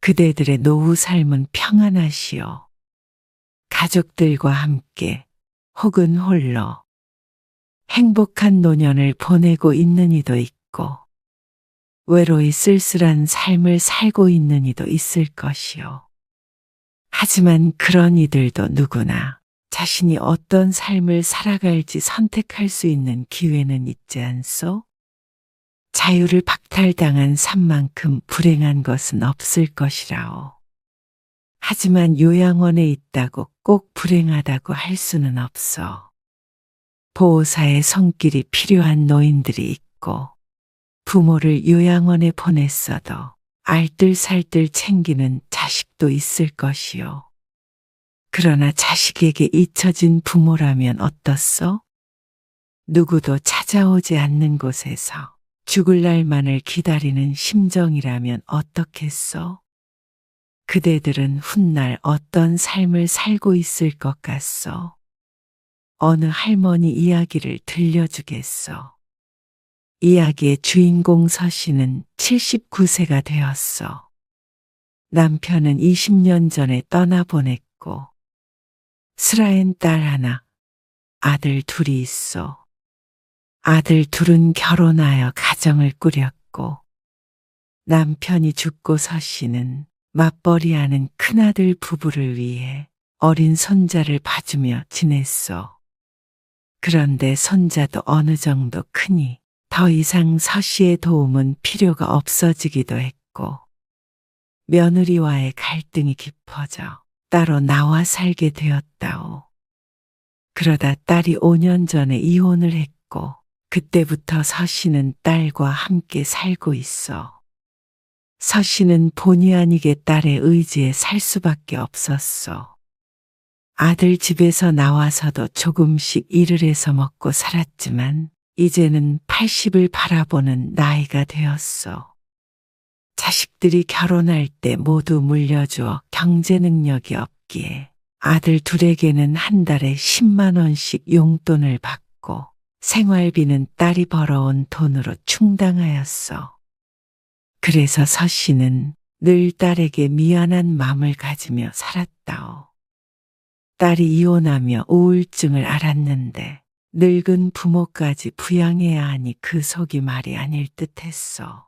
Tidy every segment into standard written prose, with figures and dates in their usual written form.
그대들의 노후 삶은 평안하시오. 가족들과 함께 혹은 홀로 행복한 노년을 보내고 있는 이도 있고 외로이 쓸쓸한 삶을 살고 있는 이도 있을 것이요. 하지만 그런 이들도 누구나 자신이 어떤 삶을 살아갈지 선택할 수 있는 기회는 있지 않소? 자유를 박탈당한 삶만큼 불행한 것은 없을 것이라오. 하지만 요양원에 있다고 꼭 불행하다고 할 수는 없어. 보호사의 손길이 필요한 노인들이 있고 부모를 요양원에 보냈어도 알뜰살뜰 챙기는 자식도 있을 것이요. 그러나 자식에게 잊혀진 부모라면 어떻소? 누구도 찾아오지 않는 곳에서 죽을 날만을 기다리는 심정이라면 어떻겠소? 그대들은 훗날 어떤 삶을 살고 있을 것 같소? 어느 할머니 이야기를 들려주겠소? 이야기의 주인공 서씨는 79세가 되었어. 남편은 20년 전에 떠나보냈고 슬아엔 딸 하나, 아들 둘이 있어. 아들 둘은 결혼하여 가정을 꾸렸고 남편이 죽고 서씨는 맞벌이하는 큰아들 부부를 위해 어린 손자를 봐주며 지냈어. 그런데 손자도 어느 정도 크니 더 이상 서씨의 도움은 필요가 없어지기도 했고 며느리와의 갈등이 깊어져 따로 나와 살게 되었다오. 그러다 딸이 5년 전에 이혼을 했고 그때부터 서씨는 딸과 함께 살고 있어. 서씨는 본의 아니게 딸의 의지에 살 수밖에 없었어. 아들 집에서 나와서도 조금씩 일을 해서 먹고 살았지만 이제는 80을 바라보는 나이가 되었어. 자식들이 결혼할 때 모두 물려주어 경제 능력이 없기에 아들 둘에게는 한 달에 10만 원씩 용돈을 받고 생활비는 딸이 벌어온 돈으로 충당하였어. 그래서 서씨는 늘 딸에게 미안한 마음을 가지며 살았다오. 딸이 이혼하며 우울증을 앓았는데 늙은 부모까지 부양해야 하니 그 속이 말이 아닐 듯했어.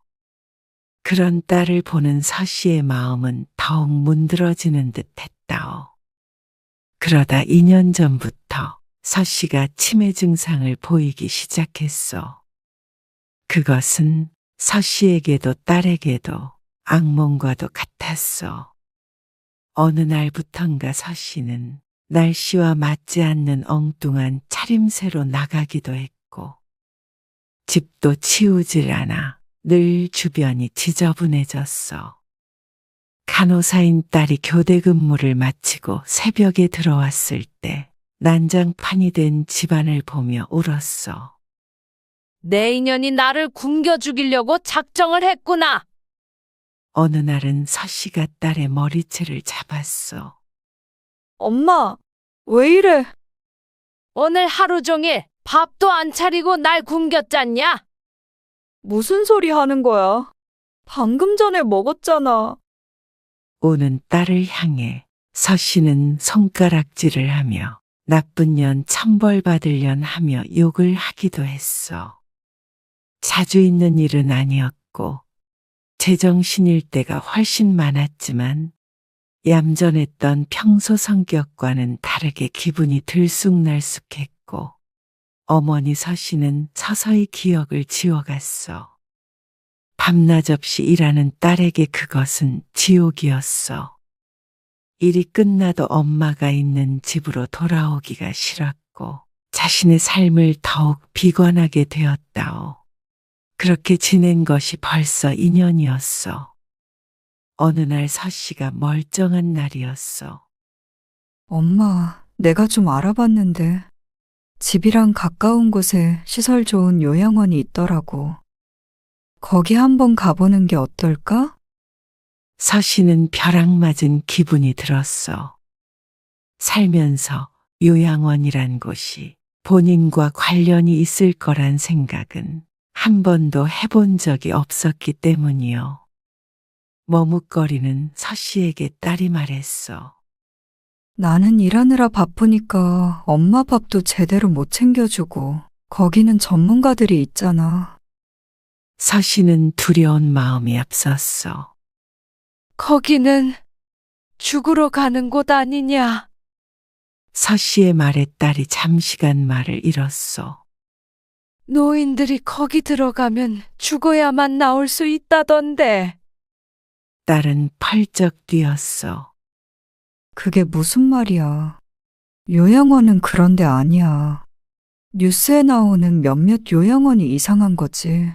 그런 딸을 보는 서씨의 마음은 더욱 문드러지는 듯했다오. 그러다 2년 전부터 서씨가 치매 증상을 보이기 시작했어. 그것은 서씨에게도 딸에게도 악몽과도 같았어. 어느 날부턴가 서씨는 날씨와 맞지 않는 엉뚱한 차림새로 나가기도 했고 집도 치우질 않아 늘 주변이 지저분해졌어. 간호사인 딸이 교대 근무를 마치고 새벽에 들어왔을 때 난장판이 된 집안을 보며 울었어. 내 인연이 나를 굶겨 죽이려고 작정을 했구나. 어느 날은 서씨가 딸의 머리채를 잡았어. 엄마, 왜 이래? 오늘 하루 종일 밥도 안 차리고 날 굶겼잖냐? 무슨 소리 하는 거야? 방금 전에 먹었잖아. 우는 딸을 향해 서씨는 손가락질을 하며 나쁜 년 천벌받을 년 하며 욕을 하기도 했어. 자주 있는 일은 아니었고 제정신일 때가 훨씬 많았지만 얌전했던 평소 성격과는 다르게 기분이 들쑥날쑥했고 어머니 서씨는 서서히 기억을 지워갔어. 밤낮 없이 일하는 딸에게 그것은 지옥이었어. 일이 끝나도 엄마가 있는 집으로 돌아오기가 싫었고 자신의 삶을 더욱 비관하게 되었다오. 그렇게 지낸 것이 벌써 2년이었어. 어느 날 서씨가 멀쩡한 날이었어. 엄마, 내가 좀 알아봤는데 집이랑 가까운 곳에 시설 좋은 요양원이 있더라고. 거기 한번 가보는 게 어떨까? 서씨는 벼락 맞은 기분이 들었어. 살면서 요양원이란 곳이 본인과 관련이 있을 거란 생각은 한 번도 해본 적이 없었기 때문이요. 머뭇거리는 서 씨에게 딸이 말했어. 나는 일하느라 바쁘니까 엄마 밥도 제대로 못 챙겨주고 거기는 전문가들이 있잖아. 서 씨는 두려운 마음이 앞섰어. 거기는 죽으러 가는 곳 아니냐? 서 씨의 말에 딸이 잠시간 말을 잃었어. 노인들이 거기 들어가면 죽어야만 나올 수 있다던데. 딸은 펄쩍 뛰었어. 그게 무슨 말이야. 요양원은 그런 데 아니야. 뉴스에 나오는 몇몇 요양원이 이상한 거지.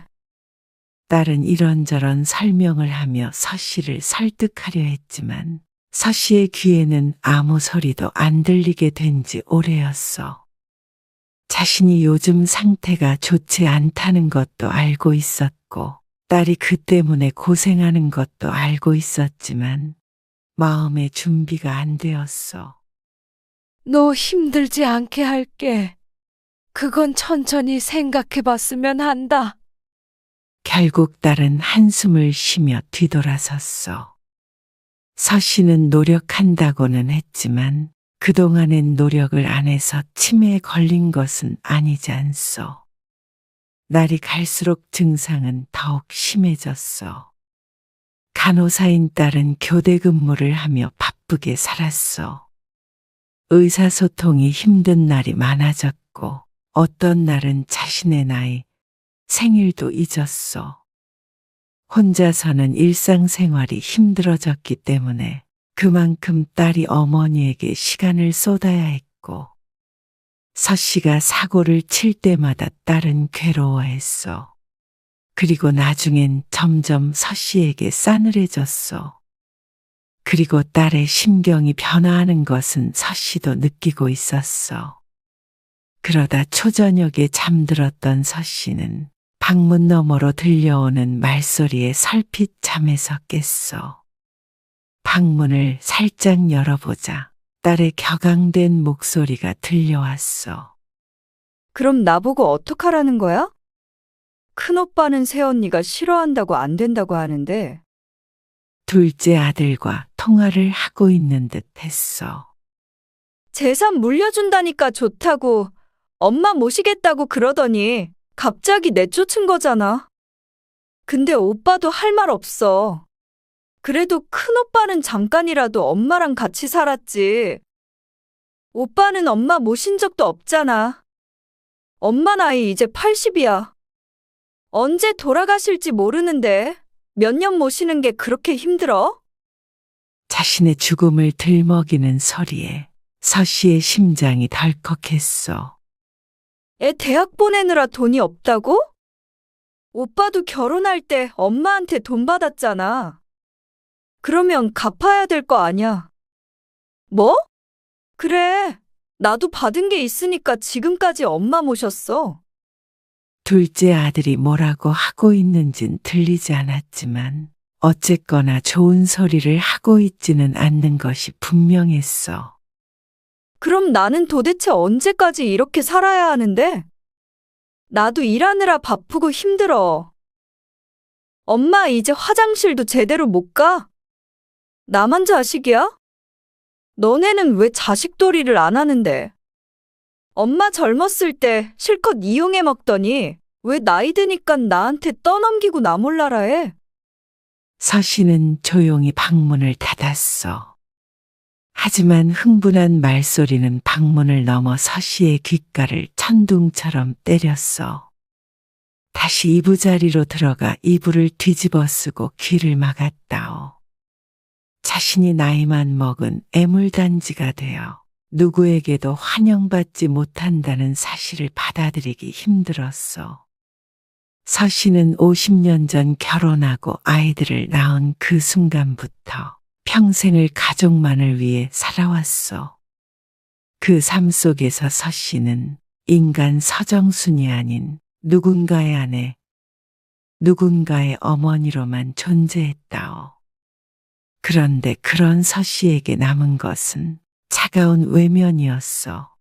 딸은 이런저런 설명을 하며 서 씨를 설득하려 했지만 서 씨의 귀에는 아무 소리도 안 들리게 된 지 오래였어. 자신이 요즘 상태가 좋지 않다는 것도 알고 있었고 딸이 그 때문에 고생하는 것도 알고 있었지만 마음의 준비가 안 되었어. 너 힘들지 않게 할게. 그건 천천히 생각해 봤으면 한다. 결국 딸은 한숨을 쉬며 뒤돌아섰어. 서 씨는 노력한다고는 했지만 그동안엔 노력을 안 해서 치매에 걸린 것은 아니지 않소. 날이 갈수록 증상은 더욱 심해졌어. 간호사인 딸은 교대 근무를 하며 바쁘게 살았어. 의사소통이 힘든 날이 많아졌고 어떤 날은 자신의 나이, 생일도 잊었어. 혼자서는 일상생활이 힘들어졌기 때문에 그만큼 딸이 어머니에게 시간을 쏟아야 했고 서 씨가 사고를 칠 때마다 딸은 괴로워했어. 그리고 나중엔 점점 서 씨에게 싸늘해졌어. 그리고 딸의 심경이 변화하는 것은 서 씨도 느끼고 있었어. 그러다 초저녁에 잠들었던 서 씨는 방문 너머로 들려오는 말소리에 설핏 잠에서 깼어. 방문을 살짝 열어보자 딸의 격앙된 목소리가 들려왔어. 그럼 나보고 어떡하라는 거야? 큰오빠는 새언니가 싫어한다고 안 된다고 하는데 둘째 아들과 통화를 하고 있는 듯 했어. 재산 물려준다니까 좋다고 엄마 모시겠다고 그러더니 갑자기 내쫓은 거잖아. 근데 오빠도 할 말 없어. 그래도 큰오빠는 잠깐이라도 엄마랑 같이 살았지. 오빠는 엄마 모신 적도 없잖아. 엄마 나이 이제 80이야. 언제 돌아가실지 모르는데 몇 년 모시는 게 그렇게 힘들어? 자신의 죽음을 들먹이는 소리에 서 씨의 심장이 덜컥했어. 애 대학 보내느라 돈이 없다고? 오빠도 결혼할 때 엄마한테 돈 받았잖아. 그러면 갚아야 될 거 아냐? 뭐? 그래. 나도 받은 게 있으니까 지금까지 엄마 모셨어. 둘째 아들이 뭐라고 하고 있는진 들리지 않았지만 어쨌거나 좋은 소리를 하고 있지는 않는 것이 분명했어. 그럼 나는 도대체 언제까지 이렇게 살아야 하는데? 나도 일하느라 바쁘고 힘들어. 엄마 이제 화장실도 제대로 못 가? 나만 자식이야? 너네는 왜 자식돌이를 안 하는데? 엄마 젊었을 때 실컷 이용해 먹더니 왜 나이 드니까 나한테 떠넘기고 나 몰라라 해? 서 씨는 조용히 방문을 닫았어. 하지만 흥분한 말소리는 방문을 넘어 서 씨의 귓가를 천둥처럼 때렸어. 다시 이부자리로 들어가 이불을 뒤집어 쓰고 귀를 막았다오. 자신이 나이만 먹은 애물단지가 되어 누구에게도 환영받지 못한다는 사실을 받아들이기 힘들었어. 서 씨는 50년 전 결혼하고 아이들을 낳은 그 순간부터 평생을 가족만을 위해 살아왔어. 그 삶 속에서 서 씨는 인간 서정순이 아닌 누군가의 아내, 누군가의 어머니로만 존재했다오. 그런데 그런 서 씨에게 남은 것은 차가운 외면이었어.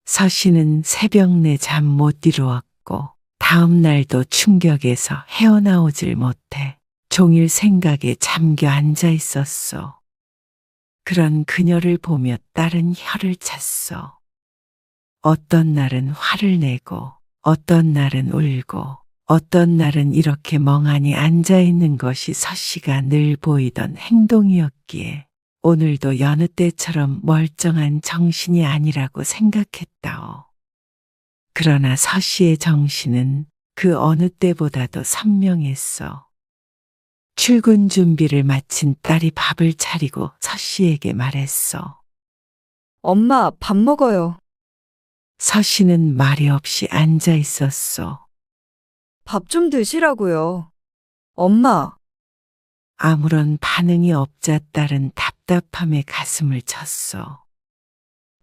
서 씨는 새벽 내 잠 못 이루었고 다음 날도 충격에서 헤어나오질 못해 종일 생각에 잠겨 앉아 있었어. 그런 그녀를 보며 딸은 혀를 찼어. 어떤 날은 화를 내고, 어떤 날은 울고, 어떤 날은 이렇게 멍하니 앉아 있는 것이 서씨가 늘 보이던 행동이었기에 오늘도 여느 때처럼 멀쩡한 정신이 아니라고 생각했다오. 그러나 서씨의 정신은 그 어느 때보다도 선명했어. 출근 준비를 마친 딸이 밥을 차리고 서씨에게 말했어. 엄마, 밥 먹어요. 서씨는 말이 없이 앉아 있었어. 밥 좀 드시라고요. 엄마, 아무런 반응이 없자 딸은 답답함에 가슴을 쳤어.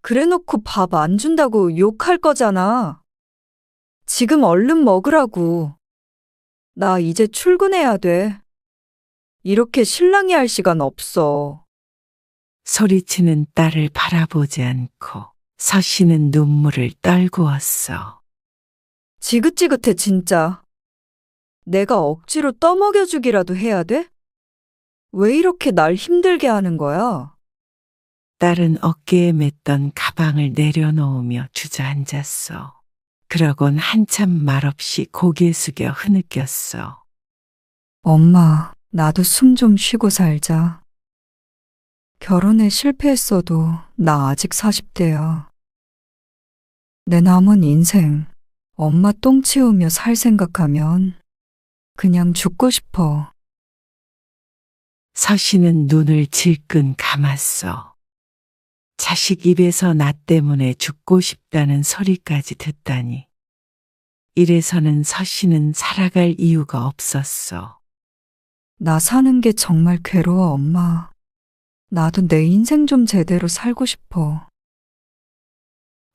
그래 놓고 밥 안 준다고 욕할 거잖아. 지금 얼른 먹으라고. 나 이제 출근해야 돼. 이렇게 실랑이 할 시간 없어. 소리치는 딸을 바라보지 않고 서씨는 눈물을 떨구었어. 지긋지긋해, 진짜. 내가 억지로 떠먹여주기라도 해야 돼? 왜 이렇게 날 힘들게 하는 거야? 딸은 어깨에 맸던 가방을 내려놓으며 주저앉았어. 그러곤 한참 말없이 고개 숙여 흐느꼈어. 엄마, 나도 숨 좀 쉬고 살자. 결혼에 실패했어도 나 아직 40대야. 내 남은 인생, 엄마 똥 치우며 살 생각하면 그냥 죽고 싶어. 서씨는 눈을 질끈 감았어. 자식 입에서 나 때문에 죽고 싶다는 소리까지 듣다니. 이래서는 서씨는 살아갈 이유가 없었어. 나 사는 게 정말 괴로워, 엄마. 나도 내 인생 좀 제대로 살고 싶어.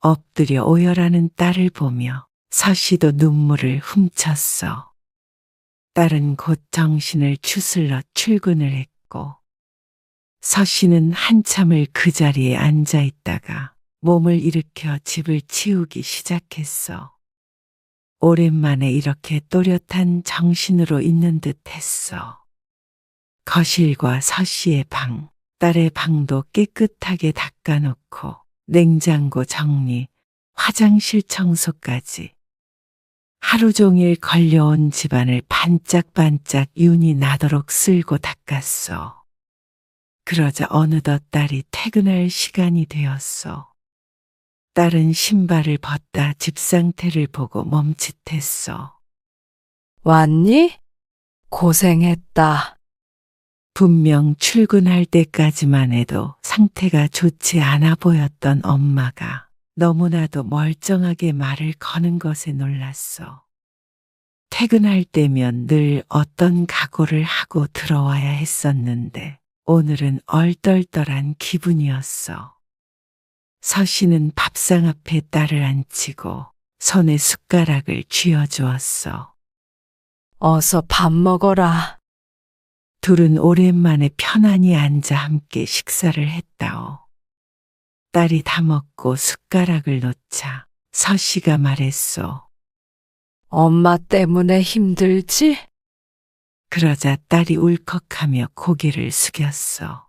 엎드려 오열하는 딸을 보며 서씨도 눈물을 훔쳤어. 딸은 곧 정신을 추슬러 출근을 했고 서씨는 한참을 그 자리에 앉아 있다가 몸을 일으켜 집을 치우기 시작했어. 오랜만에 이렇게 또렷한 정신으로 있는 듯 했어. 거실과 서씨의 방, 딸의 방도 깨끗하게 닦아놓고 냉장고 정리, 화장실 청소까지. 하루 종일 걸려온 집안을 반짝반짝 윤이 나도록 쓸고 닦았어. 그러자 어느덧 딸이 퇴근할 시간이 되었어. 딸은 신발을 벗다 집 상태를 보고 멈칫했어. 왔니? 고생했다. 분명 출근할 때까지만 해도 상태가 좋지 않아 보였던 엄마가 너무나도 멀쩡하게 말을 거는 것에 놀랐어. 퇴근할 때면 늘 어떤 각오를 하고 들어와야 했었는데 오늘은 얼떨떨한 기분이었어. 서씨는 밥상 앞에 딸을 앉히고 손에 숟가락을 쥐어주었어. 어서 밥 먹어라. 둘은 오랜만에 편안히 앉아 함께 식사를 했다오. 딸이 다 먹고 숟가락을 놓자 서씨가 말했소. 엄마 때문에 힘들지? 그러자 딸이 울컥하며 고개를 숙였어.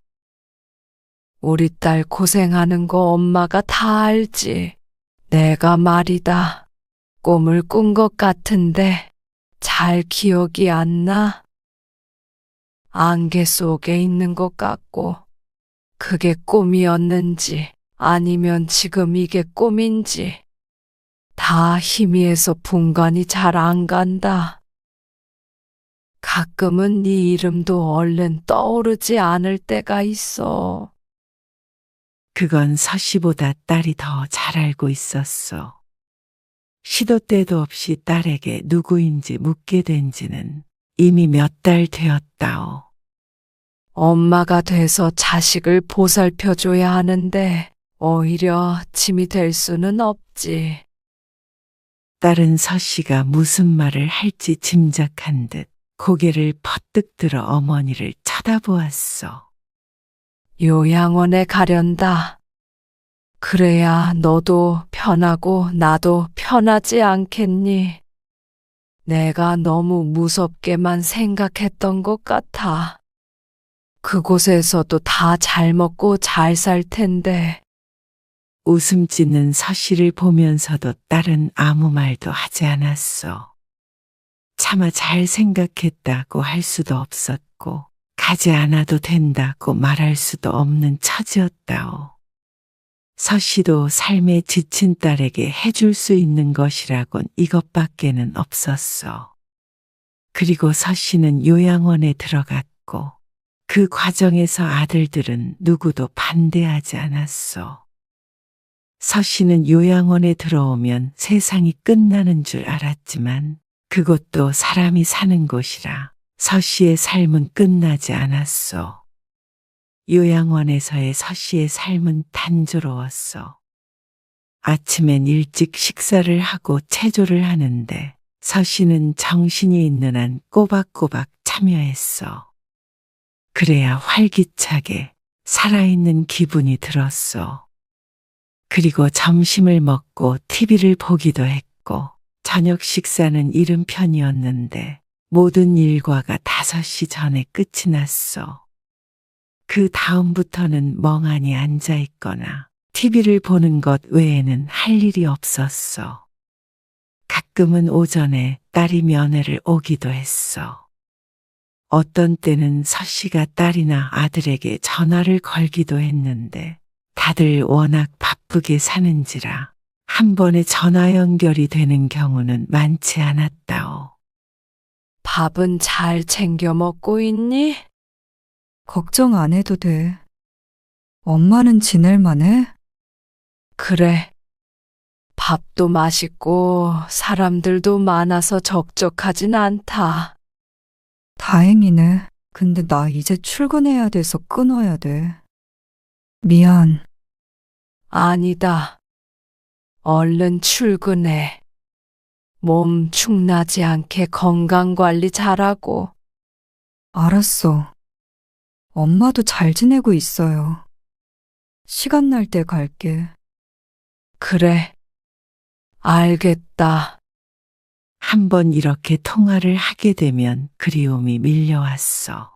우리 딸 고생하는 거 엄마가 다 알지. 내가 말이다. 꿈을 꾼 것 같은데 잘 기억이 안 나. 안개 속에 있는 것 같고 그게 꿈이었는지 아니면 지금 이게 꿈인지 다 희미해서 분간이 잘 안 간다. 가끔은 네 이름도 얼른 떠오르지 않을 때가 있어. 그건 서씨보다 딸이 더 잘 알고 있었어. 시도 때도 없이 딸에게 누구인지 묻게 된 지는 이미 몇 달 되었다오. 엄마가 돼서 자식을 보살펴줘야 하는데 오히려 짐이 될 수는 없지. 딸은 서씨가 무슨 말을 할지 짐작한 듯 고개를 퍼뜩 들어 어머니를 쳐다보았어. 요양원에 가련다. 그래야 너도 편하고 나도 편하지 않겠니? 내가 너무 무섭게만 생각했던 것 같아. 그곳에서도 다 잘 먹고 잘 살 텐데. 웃음 짓는 서씨를 보면서도 딸은 아무 말도 하지 않았어. 차마 잘 생각했다고 할 수도 없었고, 가지 않아도 된다고 말할 수도 없는 처지였다오. 서씨도 삶에 지친 딸에게 해줄 수 있는 것이라곤 이것밖에는 없었어. 그리고 서씨는 요양원에 들어갔고, 그 과정에서 아들들은 누구도 반대하지 않았어. 서씨는 요양원에 들어오면 세상이 끝나는 줄 알았지만 그것도 사람이 사는 곳이라 서씨의 삶은 끝나지 않았어. 요양원에서의 서씨의 삶은 단조로웠어. 아침엔 일찍 식사를 하고 체조를 하는데 서씨는 정신이 있는 한 꼬박꼬박 참여했어. 그래야 활기차게 살아있는 기분이 들었어. 그리고 점심을 먹고 TV를 보기도 했고 저녁 식사는 이른 편이었는데 모든 일과가 5시 전에 끝이 났어. 그 다음부터는 멍하니 앉아 있거나 TV를 보는 것 외에는 할 일이 없었어. 가끔은 오전에 딸이 면회를 오기도 했어. 어떤 때는 서씨가 딸이나 아들에게 전화를 걸기도 했는데 다들 워낙 바쁘게 사는지라 한 번에 전화 연결이 되는 경우는 많지 않았다오. 밥은 잘 챙겨 먹고 있니? 걱정 안 해도 돼. 엄마는 지낼만해? 그래. 밥도 맛있고 사람들도 많아서 적적하진 않다. 다행이네. 근데 나 이제 출근해야 돼서 끊어야 돼. 미안. 아니다. 얼른 출근해. 몸 축나지 않게 건강관리 잘하고. 알았어. 엄마도 잘 지내고 있어요. 시간 날 때 갈게. 그래. 알겠다. 한 번 이렇게 통화를 하게 되면 그리움이 밀려왔어.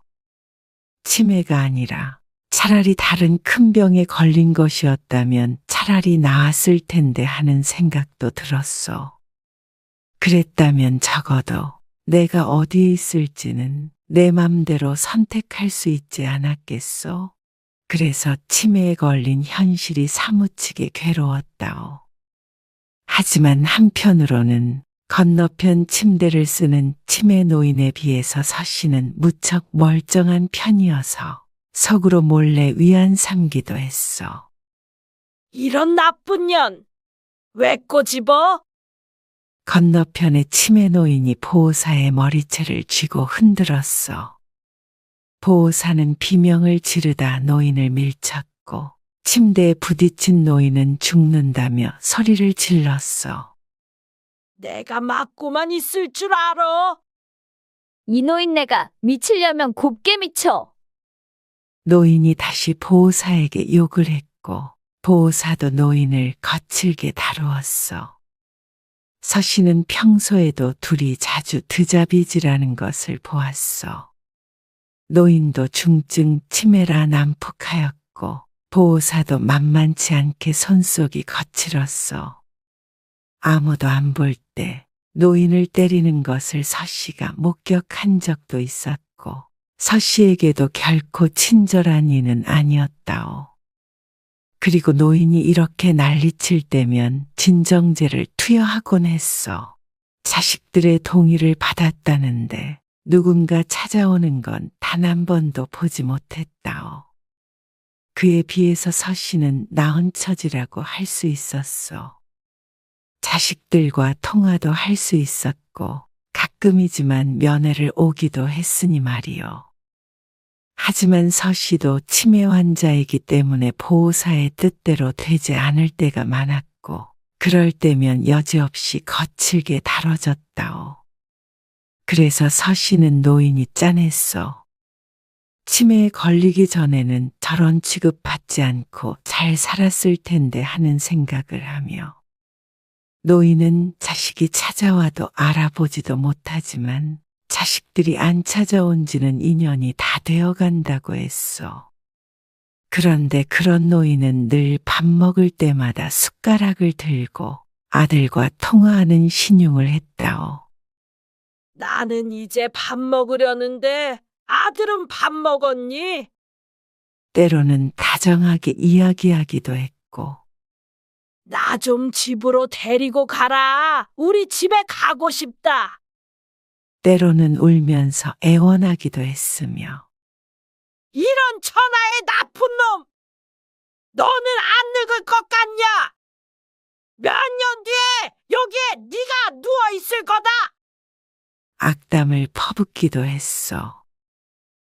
치매가 아니라 차라리 다른 큰 병에 걸린 것이었다면 차라리 나았을 텐데 하는 생각도 들었어. 그랬다면 적어도 내가 어디에 있을지는 내 맘대로 선택할 수 있지 않았겠어? 그래서 치매에 걸린 현실이 사무치게 괴로웠다오. 하지만 한편으로는 건너편 침대를 쓰는 치매 노인에 비해서 서씨는 무척 멀쩡한 편이어서 속으로 몰래 위안 삼기도 했어. 이런 나쁜 년! 왜 꼬집어? 건너편의 치매 노인이 보호사의 머리채를 쥐고 흔들었어. 보호사는 비명을 지르다 노인을 밀쳤고 침대에 부딪힌 노인은 죽는다며 소리를 질렀어. 내가 맞고만 있을 줄 알아? 이 노인네가 미치려면 곱게 미쳐. 노인이 다시 보호사에게 욕을 했고 보호사도 노인을 거칠게 다루었어. 서씨는 평소에도 둘이 자주 드자비질하는 것을 보았어. 노인도 중증 치매라 난폭하였고 보호사도 만만치 않게 손속이 거칠었어. 아무도 안 볼 때 노인을 때리는 것을 서씨가 목격한 적도 있었고 서씨에게도 결코 친절한 이는 아니었다오. 그리고 노인이 이렇게 난리칠 때면 진정제를 투여하곤 했어. 자식들의 동의를 받았다는데 누군가 찾아오는 건 단 한 번도 보지 못했다오. 그에 비해서 서씨는 나은 처지라고 할 수 있었어. 자식들과 통화도 할 수 있었고 가끔이지만 면회를 오기도 했으니 말이요. 하지만 서씨도 치매 환자이기 때문에 보호사의 뜻대로 되지 않을 때가 많았고 그럴 때면 여지없이 거칠게 다뤄졌다오. 그래서 서씨는 노인이 짠했어. 치매에 걸리기 전에는 저런 취급받지 않고 잘 살았을 텐데 하는 생각을 하며 노인은 자식이 찾아와도 알아보지도 못하지만 자식들이 안 찾아온 지는 2년이 다 되어 간다고 했어. 그런데 그런 노인은 늘 밥 먹을 때마다 숟가락을 들고 아들과 통화하는 신용을 했다오. 나는 이제 밥 먹으려는데 아들은 밥 먹었니? 때로는 다정하게 이야기하기도 했고, 나 좀 집으로 데리고 가라. 우리 집에 가고 싶다. 때로는 울면서 애원하기도 했으며, 이런 천하의 나쁜 놈! 너는 안 늙을 것 같냐? 몇 년 뒤에 여기에 네가 누워 있을 거다. 악담을 퍼붓기도 했어.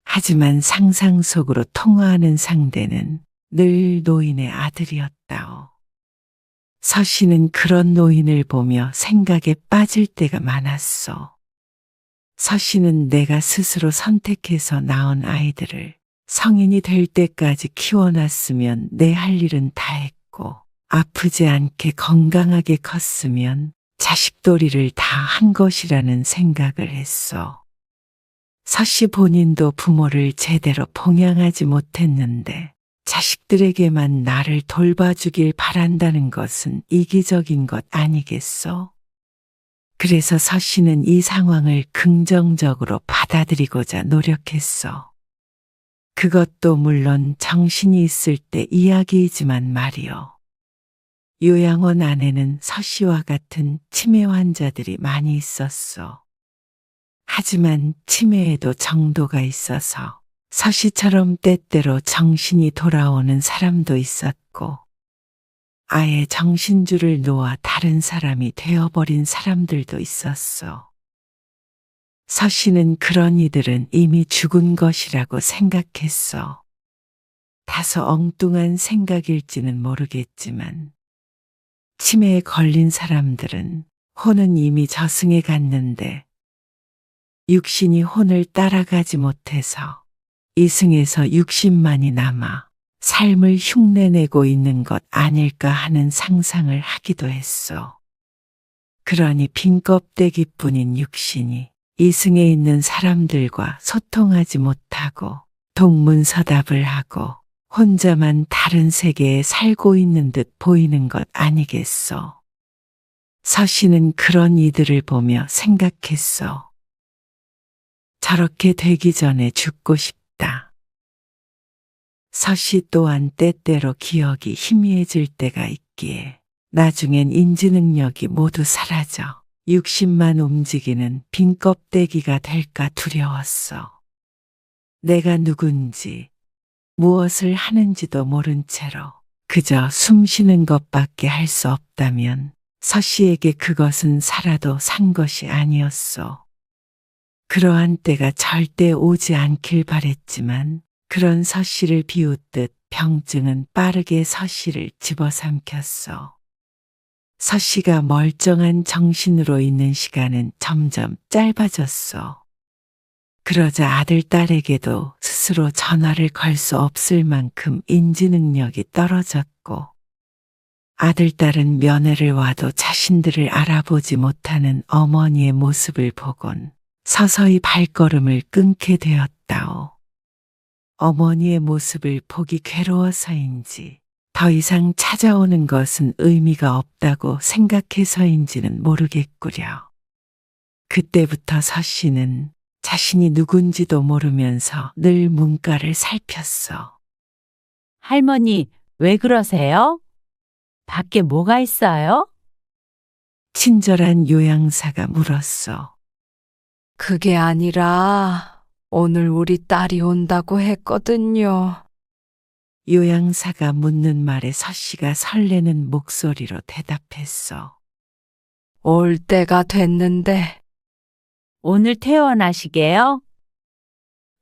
하지만 상상 속으로 통화하는 상대는 늘 노인의 아들이었다오. 서씨는 그런 노인을 보며 생각에 빠질 때가 많았어. 서씨는 내가 스스로 선택해서 낳은 아이들을 성인이 될 때까지 키워놨으면 내 할 일은 다 했고, 아프지 않게 건강하게 컸으면 자식도리를 다 한 것이라는 생각을 했어. 서씨 본인도 부모를 제대로 봉양하지 못했는데 자식들에게만 나를 돌봐주길 바란다는 것은 이기적인 것 아니겠어? 그래서 서씨는 이 상황을 긍정적으로 받아들이고자 노력했어. 그것도 물론 정신이 있을 때 이야기이지만 말이요. 요양원 안에는 서씨와 같은 치매 환자들이 많이 있었어. 하지만 치매에도 정도가 있어서 서씨처럼 때때로 정신이 돌아오는 사람도 있었고, 아예 정신줄을 놓아 다른 사람이 되어버린 사람들도 있었어. 서씨는 그런 이들은 이미 죽은 것이라고 생각했어. 다소 엉뚱한 생각일지는 모르겠지만, 치매에 걸린 사람들은 혼은 이미 저승에 갔는데 육신이 혼을 따라가지 못해서 이승에서 육신만이 남아 삶을 흉내내고 있는 것 아닐까 하는 상상을 하기도 했어. 그러니 빈 껍데기뿐인 육신이 이승에 있는 사람들과 소통하지 못하고 동문서답을 하고 혼자만 다른 세계에 살고 있는 듯 보이는 것 아니겠어. 서씨는 그런 이들을 보며 생각했어. 저렇게 되기 전에 죽고 싶다. 서씨 또한 때때로 기억이 희미해질 때가 있기에 나중엔 인지 능력이 모두 사라져 육신만 움직이는 빈 껍데기가 될까 두려웠어. 내가 누군지 무엇을 하는지도 모른 채로 그저 숨 쉬는 것밖에 할 수 없다면 서씨에게 그것은 살아도 산 것이 아니었어. 그러한 때가 절대 오지 않길 바랬지만 그런 서씨를 비웃듯 병증은 빠르게 서씨를 집어삼켰어. 서씨가 멀쩡한 정신으로 있는 시간은 점점 짧아졌어. 그러자 아들, 딸에게도 스스로 전화를 걸 수 없을 만큼 인지 능력이 떨어졌고, 아들, 딸은 면회를 와도 자신들을 알아보지 못하는 어머니의 모습을 보곤 서서히 발걸음을 끊게 되었다오. 어머니의 모습을 보기 괴로워서인지 더 이상 찾아오는 것은 의미가 없다고 생각해서인지는 모르겠구려. 그때부터 서씨는 자신이 누군지도 모르면서 늘 문가를 살폈어. 할머니, 왜 그러세요? 밖에 뭐가 있어요? 친절한 요양사가 물었어. 그게 아니라 오늘 우리 딸이 온다고 했거든요. 요양사가 묻는 말에 서씨가 설레는 목소리로 대답했어. 올 때가 됐는데. 오늘 퇴원하시게요?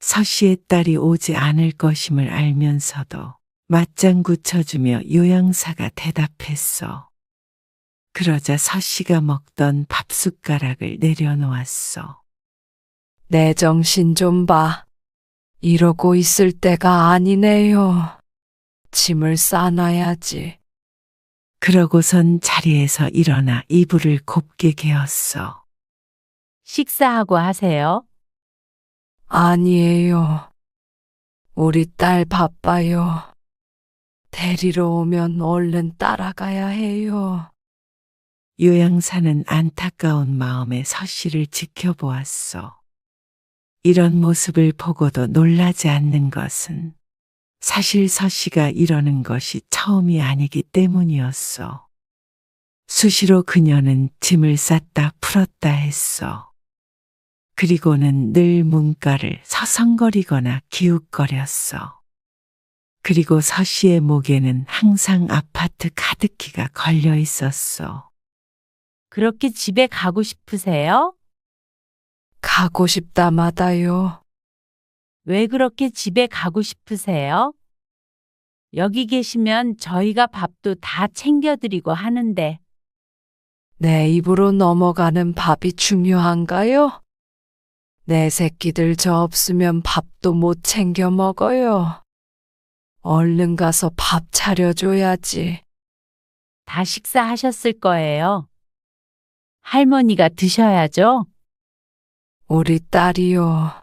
서씨의 딸이 오지 않을 것임을 알면서도 맞장구 쳐주며 요양사가 대답했어. 그러자 서씨가 먹던 밥숟가락을 내려놓았어. 내 정신 좀 봐. 이러고 있을 때가 아니네요. 짐을 싸놔야지. 그러고선 자리에서 일어나 이불을 곱게 개었어. 식사하고 하세요. 아니에요. 우리 딸 바빠요. 데리러 오면 얼른 따라가야 해요. 요양사는 안타까운 마음에 서씨를 지켜보았어. 이런 모습을 보고도 놀라지 않는 것은 사실 서씨가 이러는 것이 처음이 아니기 때문이었어. 수시로 그녀는 짐을 쌌다 풀었다 했어. 그리고는 늘 문가를 서성거리거나 기웃거렸어. 그리고 서씨의 목에는 항상 아파트 카드키가 걸려 있었어. 그렇게 집에 가고 싶으세요? 가고 싶다마다요. 왜 그렇게 집에 가고 싶으세요? 여기 계시면 저희가 밥도 다 챙겨드리고 하는데. 내 입으로 넘어가는 밥이 중요한가요? 내 새끼들 저 없으면 밥도 못 챙겨 먹어요. 얼른 가서 밥 차려줘야지. 다 식사하셨을 거예요. 할머니가 드셔야죠. 우리 딸이요.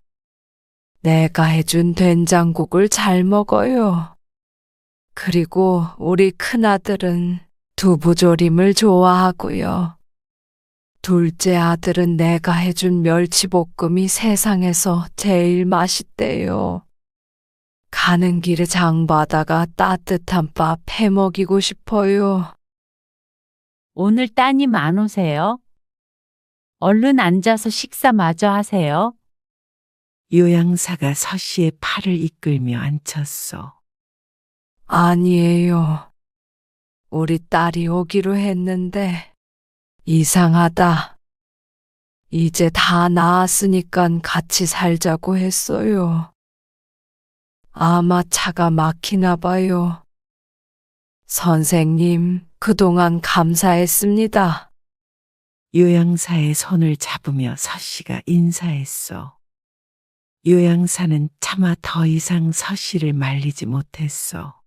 내가 해준 된장국을 잘 먹어요. 그리고 우리 큰아들은 두부조림을 좋아하고요. 둘째 아들은 내가 해준 멸치볶음이 세상에서 제일 맛있대요. 가는 길에 장 봐다가 따뜻한 밥 해 먹이고 싶어요. 오늘 따님 안 오세요? 얼른 앉아서 식사 마저 하세요. 요양사가 서씨의 팔을 이끌며 앉혔어. 아니에요. 우리 딸이 오기로 했는데 이상하다. 이제 다 나았으니깐 같이 살자고 했어요. 아마 차가 막히나 봐요. 선생님, 그동안 감사했습니다. 요양사의 손을 잡으며 서씨가 인사했어. 요양사는 차마 더 이상 서씨를 말리지 못했어.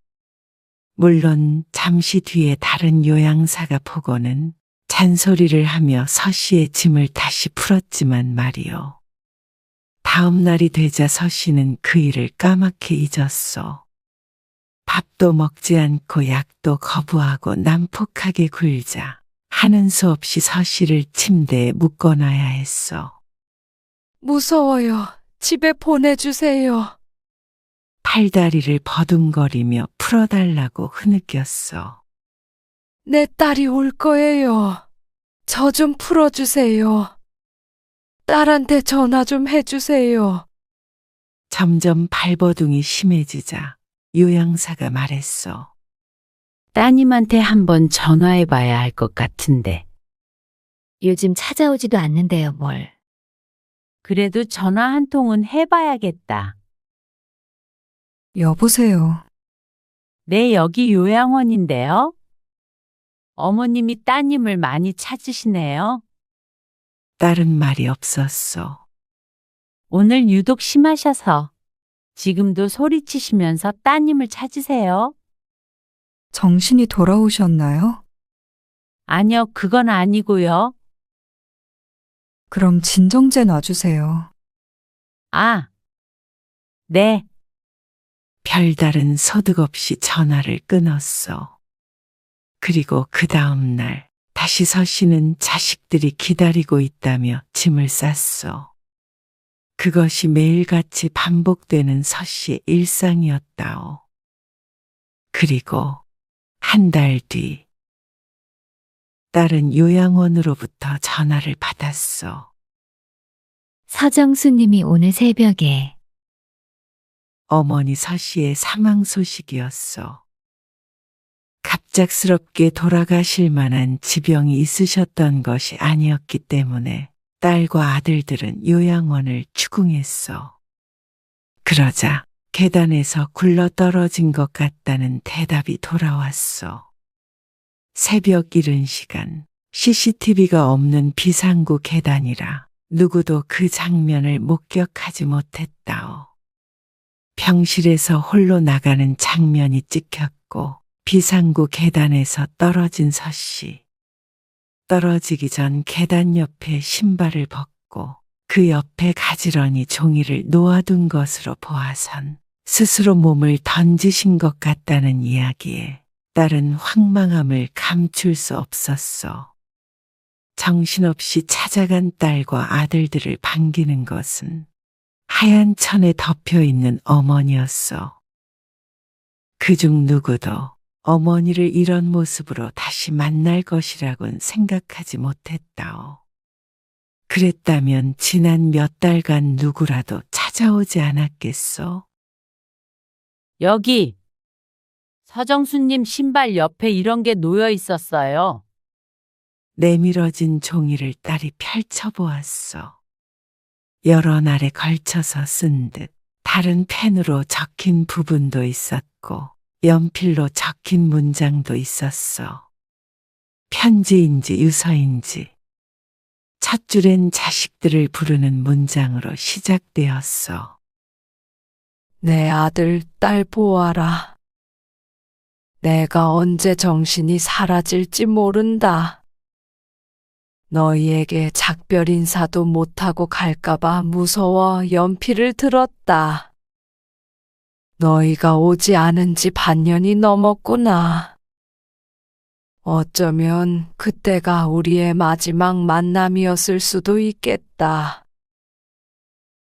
물론 잠시 뒤에 다른 요양사가 보고는 잔소리를 하며 서씨의 짐을 다시 풀었지만 말이요. 다음 날이 되자 서씨는 그 일을 까맣게 잊었어. 밥도 먹지 않고 약도 거부하고 난폭하게 굴자 하는 수 없이 서씨를 침대에 묶어놔야 했어. 무서워요. 집에 보내주세요. 팔다리를 버둥거리며 풀어달라고 흐느꼈어. 내 딸이 올 거예요. 저 좀 풀어주세요. 딸한테 전화 좀 해주세요. 점점 발버둥이 심해지자 요양사가 말했어. 따님한테 한번 전화해 봐야 할 것 같은데. 요즘 찾아오지도 않는데요, 뭘. 그래도 전화 한 통은 해봐야겠다. 여보세요. 네, 여기 요양원인데요. 어머님이 따님을 많이 찾으시네요. 다른 말이 없었어. 오늘 유독 심하셔서 지금도 소리치시면서 따님을 찾으세요. 정신이 돌아오셨나요? 아니요, 그건 아니고요. 그럼 진정제 놔주세요. 아, 네. 별다른 소득 없이 전화를 끊었어. 그리고 그 다음 날 다시 서씨는 자식들이 기다리고 있다며 짐을 쌌어. 그것이 매일같이 반복되는 서씨의 일상이었다오. 그리고 한 달 뒤 딸은 요양원으로부터 전화를 받았어. 서정수님이 오늘 새벽에 어머니 서씨의 사망 소식이었어. 갑작스럽게 돌아가실 만한 지병이 있으셨던 것이 아니었기 때문에 딸과 아들들은 요양원을 추궁했어. 그러자 계단에서 굴러 떨어진 것 같다는 대답이 돌아왔어. 새벽 이른 시간, CCTV가 없는 비상구 계단이라 누구도 그 장면을 목격하지 못했다오. 병실에서 홀로 나가는 장면이 찍혔고 비상구 계단에서 떨어진 서씨. 떨어지기 전 계단 옆에 신발을 벗고 그 옆에 가지런히 종이를 놓아둔 것으로 보아선 스스로 몸을 던지신 것 같다는 이야기에 딸은 황망함을 감출 수 없었어. 정신없이 찾아간 딸과 아들들을 반기는 것은 하얀 천에 덮여 있는 어머니였어. 그중 누구도 어머니를 이런 모습으로 다시 만날 것이라곤 생각하지 못했다오. 그랬다면 지난 몇 달간 누구라도 찾아오지 않았겠소? 여기 서정수님 신발 옆에 이런 게 놓여 있었어요. 내밀어진 종이를 딸이 펼쳐보았어. 여러 날에 걸쳐서 쓴 듯 다른 펜으로 적힌 부분도 있었고 연필로 적힌 문장도 있었어. 편지인지 유서인지 첫 줄엔 자식들을 부르는 문장으로 시작되었어. 내 아들, 딸 보아라. 내가 언제 정신이 사라질지 모른다. 너희에게 작별 인사도 못하고 갈까봐 무서워 연필을 들었다. 너희가 오지 않은 지 반년이 넘었구나. 어쩌면 그때가 우리의 마지막 만남이었을 수도 있겠다.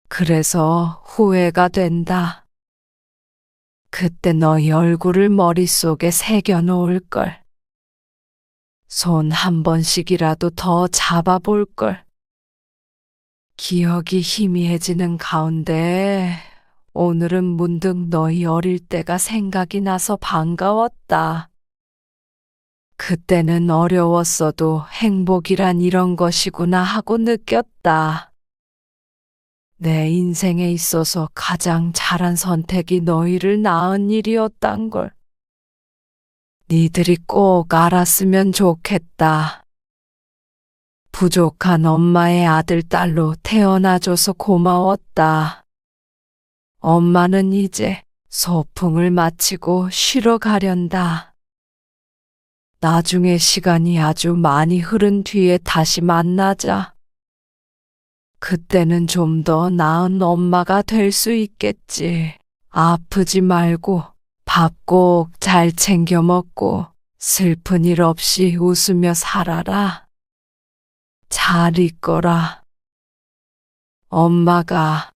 그래서 후회가 된다. 그때 너희 얼굴을 머릿속에 새겨 놓을 걸. 손 한 번씩이라도 더 잡아볼 걸. 기억이 희미해지는 가운데 오늘은 문득 너희 어릴 때가 생각이 나서 반가웠다. 그때는 어려웠어도 행복이란 이런 것이구나 하고 느꼈다. 내 인생에 있어서 가장 잘한 선택이 너희를 낳은 일이었단 걸. 니들이 꼭 알았으면 좋겠다. 부족한 엄마의 아들, 딸로 태어나줘서 고마웠다. 엄마는 이제 소풍을 마치고 쉬러 가련다. 나중에 시간이 아주 많이 흐른 뒤에 다시 만나자. 그때는 좀 더 나은 엄마가 될 수 있겠지. 아프지 말고 밥 꼭 잘 챙겨 먹고 슬픈 일 없이 웃으며 살아라. 잘 있거라. 엄마가